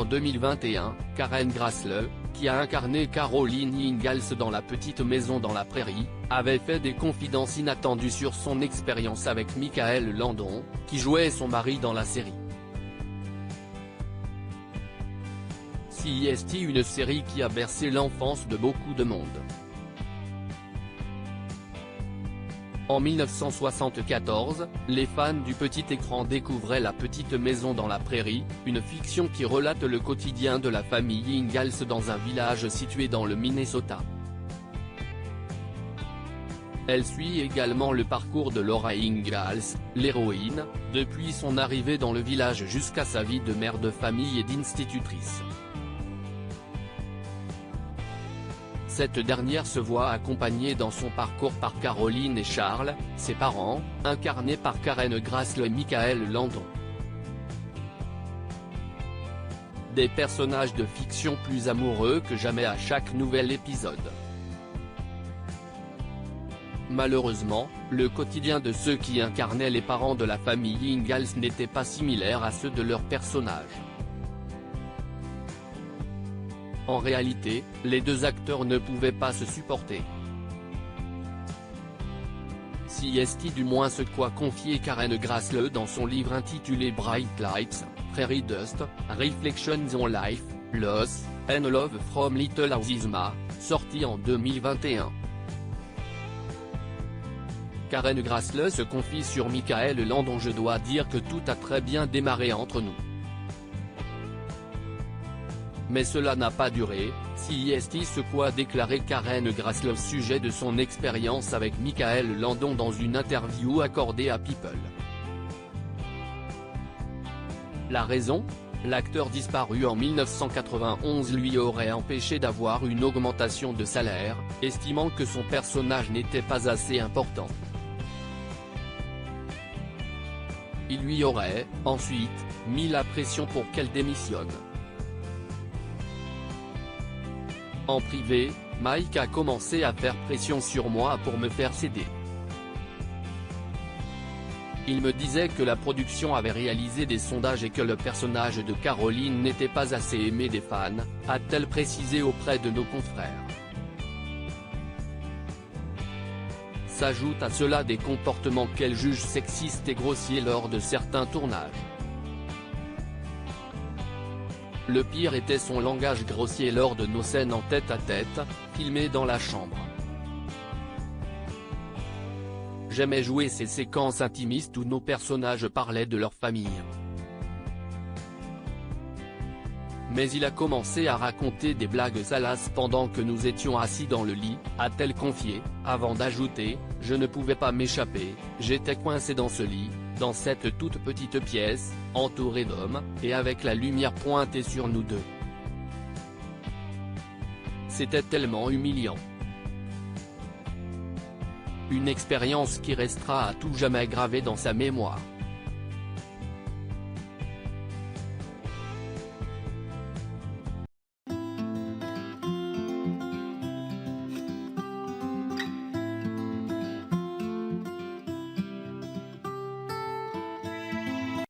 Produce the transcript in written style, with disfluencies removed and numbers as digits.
En 2021, Karen Grassle, qui a incarné Caroline Ingalls dans La Petite Maison dans la Prairie, avait fait des confidences inattendues sur son expérience avec Michael Landon, qui jouait son mari dans la série. CIST, une série qui a bercé l'enfance de beaucoup de monde. En 1974, les fans du petit écran découvraient La Petite Maison dans la Prairie, une fiction qui relate le quotidien de la famille Ingalls dans un village situé dans le Minnesota. Elle suit également le parcours de Laura Ingalls, l'héroïne, depuis son arrivée dans le village jusqu'à sa vie de mère de famille et d'institutrice. Cette dernière se voit accompagnée dans son parcours par Caroline et Charles, ses parents, incarnés par Karen Grassle et Michael Landon. Des personnages de fiction plus amoureux que jamais à chaque nouvel épisode. Malheureusement, le quotidien de ceux qui incarnaient les parents de la famille Ingalls n'était pas similaire à ceux de leurs personnages. En réalité, les deux acteurs ne pouvaient pas se supporter. CIST, du moins ce qu'a confié Karen Grassle dans son livre intitulé Bright Lights, Prairie Dust, Reflections on Life, Loss, and Love from Little Auzima, sorti en 2021. Karen Grassle se confie sur Michael Landon. Je dois dire que tout a très bien démarré entre nous. Mais cela n'a pas duré, CIST, ce qu'a déclaré Karen Grassle au sujet de son expérience avec Michael Landon dans une interview accordée à People. La raison ? L'acteur disparu en 1991 lui aurait empêché d'avoir une augmentation de salaire, estimant que son personnage n'était pas assez important. Il lui aurait, ensuite, mis la pression pour qu'elle démissionne. En privé, Mike a commencé à faire pression sur moi pour me faire céder. Il me disait que la production avait réalisé des sondages et que le personnage de Caroline n'était pas assez aimé des fans, a-t-elle précisé auprès de nos confrères. S'ajoutent à cela des comportements qu'elle juge sexistes et grossiers lors de certains tournages. Le pire était son langage grossier lors de nos scènes en tête-à-tête, filmées dans la chambre. J'aimais jouer ces séquences intimistes où nos personnages parlaient de leur famille. Mais il a commencé à raconter des blagues salaces pendant que nous étions assis dans le lit, a-t-elle confié, avant d'ajouter, je ne pouvais pas m'échapper, j'étais coincé dans ce lit, dans cette toute petite pièce, entouré d'hommes, et avec la lumière pointée sur nous deux. C'était tellement humiliant. Une expérience qui restera à tout jamais gravée dans sa mémoire.